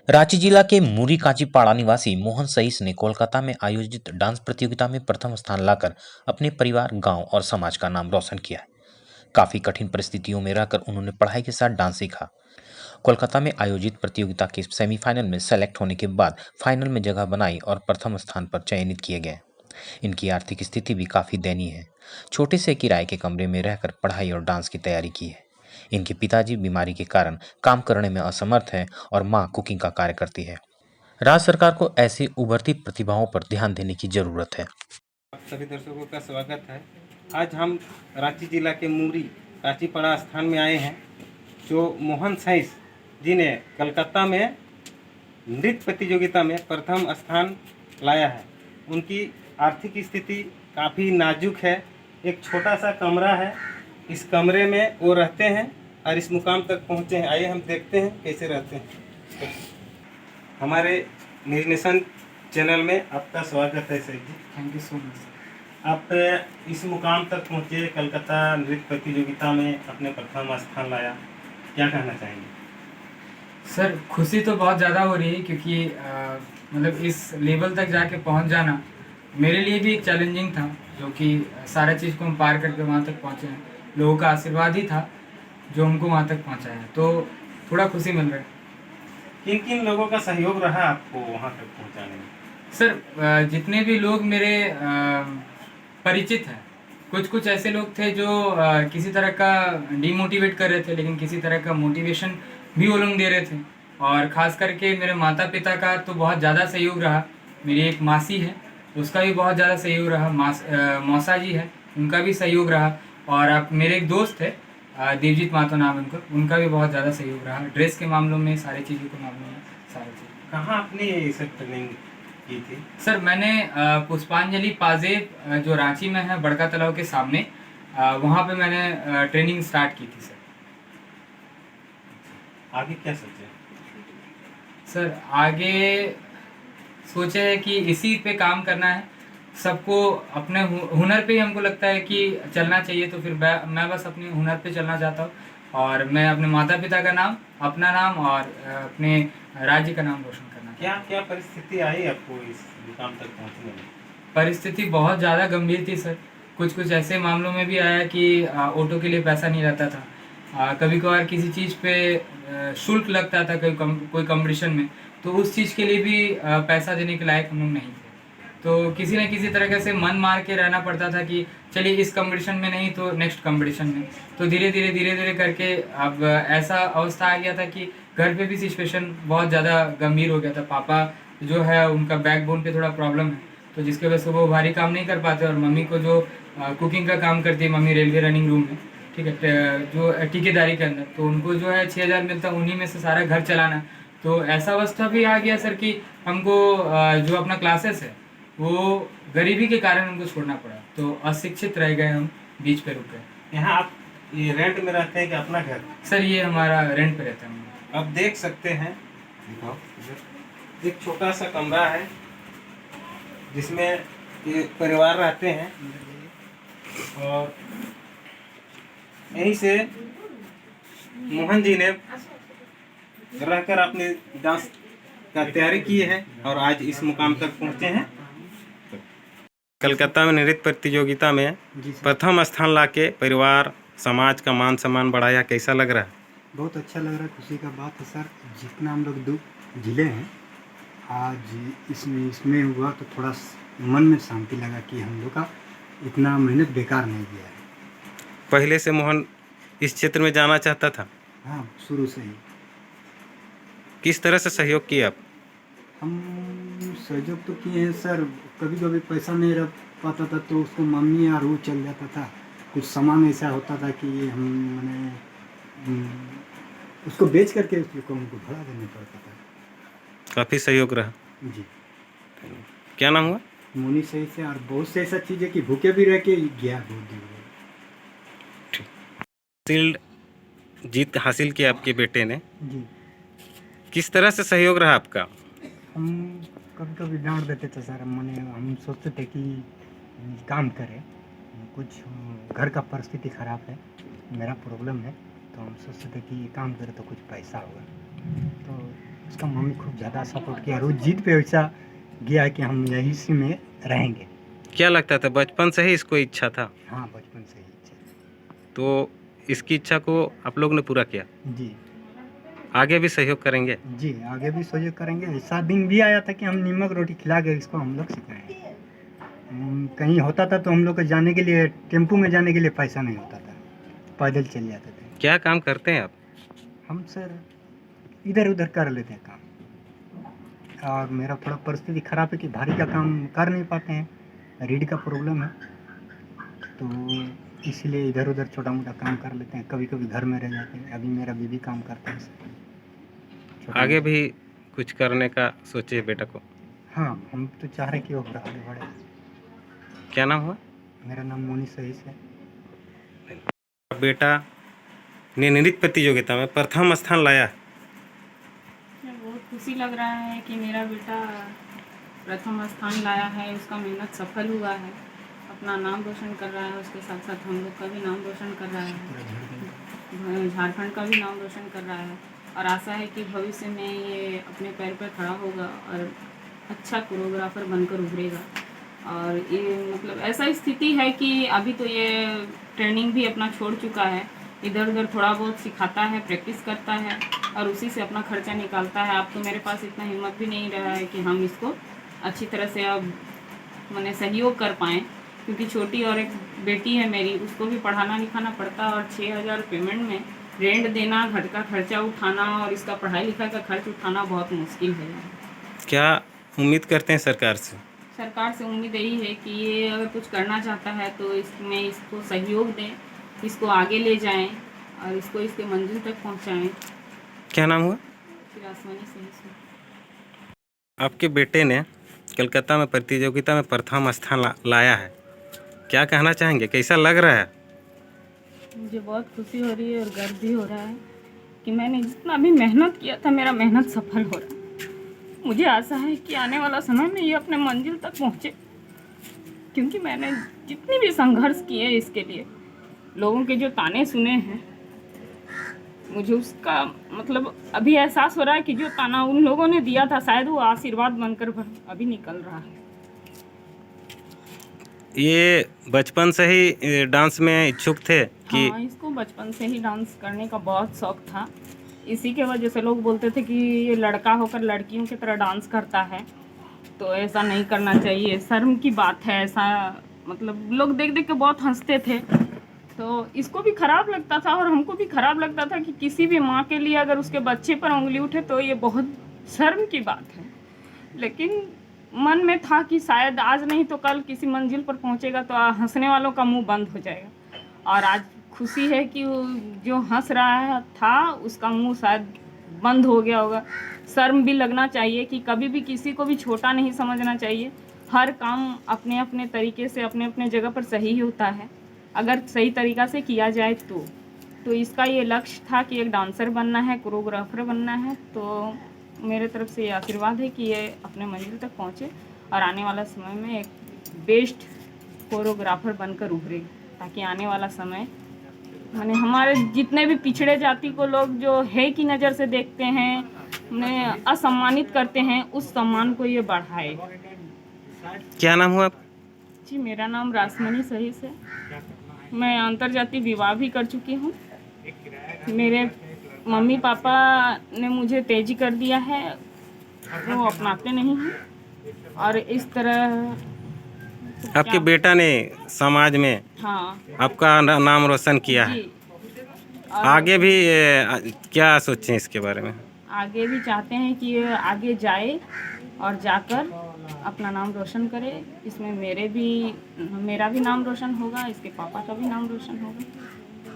रांची जिला के मुरी कांचीपाड़ा निवासी मोहन सईस ने कोलकाता में आयोजित डांस प्रतियोगिता में प्रथम स्थान लाकर अपने परिवार, गांव और समाज का नाम रोशन किया है। काफी कठिन परिस्थितियों में रहकर उन्होंने पढ़ाई के साथ डांस सीखा। कोलकाता में आयोजित प्रतियोगिता के सेमीफाइनल में सेलेक्ट होने के बाद फाइनल में जगह बनाई और प्रथम स्थान पर चयनित किए गए। इनकी आर्थिक स्थिति भी काफी दयनीय है। छोटे से किराए के कमरे में रहकर पढ़ाई और डांस की तैयारी की है। इनके पिताजी बीमारी के कारण काम करने में असमर्थ हैं और मां कुकिंग का कार्य करती है। राज्य सरकार को ऐसी उभरती प्रतिभाओं पर ध्यान देने की जरूरत है। आप सभी दर्शकों का स्वागत है। आज हम रांची जिला के मुरी कांचीपाड़ा स्थान में आए हैं, जो मोहन साइस जी ने कलकत्ता में नृत्य प्रतियोगिता में प्रथम स्थान लाया है। उनकी आर्थिक स्थिति काफ़ी नाजुक है। एक छोटा सा कमरा है, इस कमरे में वो रहते हैं और इस मुकाम तक पहुँचे हैं। आइए हम देखते हैं कैसे रहते हैं। हमारे निर्नेशन चैनल में आपका स्वागत है sir ji. Thank you so much. आप इस मुकाम तक पहुँचे, कलकत्ता नृत्य प्रतियोगिता में अपने प्रथम स्थान लाया, क्या कहना चाहेंगे? सर खुशी तो बहुत ज़्यादा हो रही है क्योंकि मतलब इस लेवल तक जाके पहुंच जाना मेरे लिए भी एक चैलेंजिंग था, जो कि सारा चीज़ को हम पार करके वहां तक पहुंचे हैं। लोगों का आशीर्वाद ही था जो हमको वहां तक पहुंचाया, तो थोड़ा खुशी मिल रहा है। किन किन लोगों का सहयोग रहा आपको वहां तक पहुंचाने में? सर जितने भी लोग मेरे परिचित हैं, कुछ कुछ ऐसे लोग थे जो किसी तरह का डिमोटिवेट कर रहे थे, लेकिन किसी तरह का मोटिवेशन भी वो लोग दे रहे थे। और ख़ास करके मेरे माता पिता का तो बहुत ज़्यादा सहयोग रहा। मेरी एक मासी है, उसका भी बहुत ज़्यादा सहयोग रहा। मौसा जी है, उनका भी सहयोग रहा। और आप मेरे एक दोस्त है, देवजीत मातो नाम है उनका भी बहुत ज़्यादा सहयोग रहा, ड्रेस के मामलों में, सारी चीज़ों के मामलों में, सारी चीज़। कहाँ आपने ये सब ट्रेनिंग की थी? सर मैंने पुष्पांजलि पाजेब जो रांची में है, बड़का तालाब के सामने, वहाँ पे मैंने ट्रेनिंग स्टार्ट की थी सर। आगे क्या सोचे? सर आगे सोचे है कि इसी पे काम करना है। सबको अपने हुनर पे ही हमको लगता है कि चलना चाहिए, तो फिर मैं बस अपने हुनर पे चलना चाहता हूँ। और मैं अपने माता पिता का नाम, अपना नाम और अपने राज्य का नाम रोशन करना चाहता हूँ। क्या क्या परिस्थिति आई आपको इस मुकाम तक पहुंचने में? परिस्थिति बहुत ज़्यादा गंभीर थी सर। कुछ कुछ ऐसे मामलों में भी आया कि ऑटो के लिए पैसा नहीं रहता था। कभी कभार किसी चीज़ पे शुल्क लगता था, कोई कंपटीशन में, तो उस चीज़ के लिए भी पैसा देने के लायक हम लोग नहीं थे। तो किसी न किसी तरीके से मन मार के रहना पड़ता था कि चलिए इस कंपटीशन में नहीं तो नेक्स्ट कंपटीशन में। तो धीरे धीरे करके अब ऐसा अवस्था आ गया था कि घर पे भी सिचुएशन बहुत ज़्यादा गंभीर हो गया था। पापा जो है उनका बैकबोन पे थोड़ा प्रॉब्लम है, तो जिसकी वजह से वो भारी काम नहीं कर पाते। और मम्मी को जो कुकिंग का काम करती है, मम्मी रेलवे रनिंग रूम में, ठीक है, जो ठेकेदारी के अंदर, तो उनको जो है 6,000 मिलता है, उन्हीं में से सारा घर चलाना। तो ऐसा अवस्था भी आ गया सर कि हमको जो अपना क्लासेस है वो गरीबी के कारण हमको छोड़ना पड़ा, तो अशिक्षित रह गए हम, बीच पे रुक गए। यहाँ आप ये रेंट में रहते हैं कि अपना घर? सर ये हमारा रेंट पे रहता है। अब देख सकते हैं, दिखाओ, एक छोटा सा कमरा है जिसमें ये परिवार रहते हैं, और यहीं से मोहन जी ने रहकर अपनी डांस का तैयारी की है और आज इस मुकाम तक पहुंचे हैं। कलकत्ता में नृत्य प्रतियोगिता में प्रथम स्थान लाके परिवार समाज का मान सम्मान बढ़ाया, कैसा लग रहा है? बहुत अच्छा लग रहा है, खुशी का बात है सर। जितना हम लोग दुख झेले हैं, आज इसमें हुआ तो थोड़ा मन में शांति लगा कि हम लोग का इतना मेहनत बेकार नहीं गया है। पहले से मोहन इस क्षेत्र में जाना चाहता था? हाँ, शुरू से ही। किस तरह से सहयोग किया आप? हम सहयोग तो किए हैं सर। कभी कभी पैसा नहीं रह पाता था तो उसको मम्मी और वो चल जाता था। कुछ सामान ऐसा होता था कि हम मैंने उसको बेच करके उस लोग को हमको भाड़ा देना पड़ता था। काफ़ी सहयोग रहा जी। क्या नाम हुआ? मुनी सही से, और बहुत से ऐसा चीज़ है कि भूखे भी रह के गया बहुत दूर। शील्ड जीत हासिल किया आपके बेटे ने, जी। किस तरह से सहयोग रहा आपका? हम कभी कभी डांट देते थे सर। मैंने हम सोचते थे कि काम करें, कुछ घर का परिस्थिति ख़राब है, मेरा प्रॉब्लम है, तो हम सोचते थे कि ये काम करें तो कुछ पैसा होगा। तो उसका मम्मी खूब ज़्यादा सपोर्ट किया और वो जिद पे वैसा गया कि हम यहीं से में रहेंगे। क्या लगता था बचपन से ही इसको इच्छा था? हाँ, बचपन से ही इच्छा। तो इसकी इच्छा को आप लोग ने पूरा किया, जी, आगे भी सहयोग करेंगे? जी, आगे भी सहयोग करेंगे। ऐसा दिन भी आया था कि हम नीमक रोटी खिला के इसको हम लोग सिखाएँ। कहीं होता था तो हम लोग को जाने के लिए टेम्पू में जाने के लिए पैसा नहीं होता था, पैदल चले जाते थे। क्या काम करते हैं आप? हम सर इधर-उधर कर लेते हैं काम और मेरा थोड़ा परिस्थिति ख़राब है कि भारी का काम कर नहीं पाते हैं, रीढ़ का प्रॉब्लम है, तो इसलिए इधर-उधर छोटा-मोटा काम कर लेते हैं, कभी-कभी घर में रह जाते हैं। अभी मेरा बीवी काम करता है छोटा-मोटा। आगे भी कुछ करने का सोचे बेटा को? हाँ, हम तो चाह रहे हैं कि वो आगे बढ़े। क्या नाम हुआ? मेरा नाम मोनी सहीस है। बेटा ने नृत्य प्रतियोगिता में प्रथम स्थान लाया। मुझे बहुत खुशी लग रहा है कि मेरा बेटा प्रथम स्थान लाया है, उसका मेहनत सफल हुआ है, अपना नाम रोशन कर रहा है, उसके साथ साथ हम लोग का भी नाम रोशन कर रहा है, झारखंड का भी नाम रोशन कर रहा है और आशा है कि भविष्य में ये अपने पैर पर खड़ा होगा और अच्छा कोरियोग्राफर बनकर उभरेगा। और ये मतलब ऐसा स्थिति है कि अभी तो ये ट्रेनिंग भी अपना छोड़ चुका है, इधर उधर थोड़ा बहुत सिखाता है, प्रैक्टिस करता है और उसी से अपना खर्चा निकालता है। अब तो मेरे पास इतना हिम्मत भी नहीं रहा है कि हम इसको अच्छी तरह से अब मैंने सहयोग कर पाएँ, क्योंकि छोटी और एक बेटी है मेरी, उसको भी पढ़ाना लिखाना पड़ता है और 6,000 पेमेंट में रेंट देना, घर का खर्चा उठाना और इसका पढ़ाई लिखाई का खर्च उठाना बहुत मुश्किल है। क्या उम्मीद करते हैं सरकार से? सरकार से उम्मीद यही है कि ये अगर कुछ करना चाहता है तो इसमें इसको सहयोग दें, इसको आगे ले जाएं और इसको इसके मंजिल तक पहुंचाएं। क्या नाम हुआ? फिर आसमानी सही से। आपके बेटे ने कलकत्ता में प्रतियोगिता में प्रथम स्थान लाया है, क्या कहना चाहेंगे, कैसा लग रहा है? मुझे बहुत खुशी हो रही है और गर्व भी हो रहा है कि मैंने जितना भी मेहनत किया था, मेरा मेहनत सफल हो रहा है। मुझे आशा है कि आने वाला समय में ये अपने मंजिल तक पहुँचे, क्योंकि मैंने जितनी भी संघर्ष किए इसके लिए, लोगों के जो ताने सुने हैं, मुझे उसका मतलब अभी एहसास हो रहा है कि जो ताना उन लोगों ने दिया था शायद वो आशीर्वाद बनकर अभी निकल रहा है। ये बचपन से ही डांस में इच्छुक थे कि? हाँ, इसको बचपन से ही डांस करने का बहुत शौक था। इसी के वजह से लोग बोलते थे कि ये लड़का होकर लड़कियों की तरह डांस करता है, तो ऐसा नहीं करना चाहिए, शर्म की बात है, ऐसा मतलब लोग देख देख के बहुत हंसते थे। तो इसको भी ख़राब लगता था और हमको भी ख़राब लगता था कि किसी भी माँ के लिए अगर उसके बच्चे पर उंगली उठे तो ये बहुत शर्म की बात है। लेकिन मन में था कि शायद आज नहीं तो कल किसी मंजिल पर पहुँचेगा तो हंसने वालों का मुंह बंद हो जाएगा। और आज खुशी है कि जो हंस रहा था उसका मुंह शायद बंद हो गया होगा। शर्म भी लगना चाहिए कि कभी भी किसी को भी छोटा नहीं समझना चाहिए। हर काम अपने अपने तरीके से अपने अपने जगह पर सही होता है, अगर सही तरीक़ा से किया जाए तो इसका ये लक्ष्य था कि एक डांसर बनना है, कोरियोग्राफर बनना है। तो मेरे तरफ से ये आशीर्वाद है कि ये अपने मंजिल तक पहुँचे और आने वाला समय में एक बेस्ट कोरियोग्राफर बनकर उभरे, ताकि आने वाला समय माने हमारे जितने भी पिछड़े जाति को लोग जो है की नज़र से देखते हैं, उन्हें असम्मानित करते हैं, उस सम्मान को ये बढ़ाए। क्या नाम हुआ? जी, मेरा नाम रासमनी सही से। मैं अंतर्जातीय विवाह भी कर चुकी हूँ। मेरे मम्मी पापा ने मुझे तेजी कर दिया है, वो अपनाते नहीं हैं और इस तरह आपके बेटा ने समाज में हाँ आपका नाम रोशन किया है, जी। और आगे भी क्या सोचें इसके बारे में? आगे भी चाहते हैं कि ये आगे जाए और जाकर अपना नाम रोशन करे। इसमें मेरा भी नाम रोशन होगा, इसके पापा का भी नाम रोशन होगा।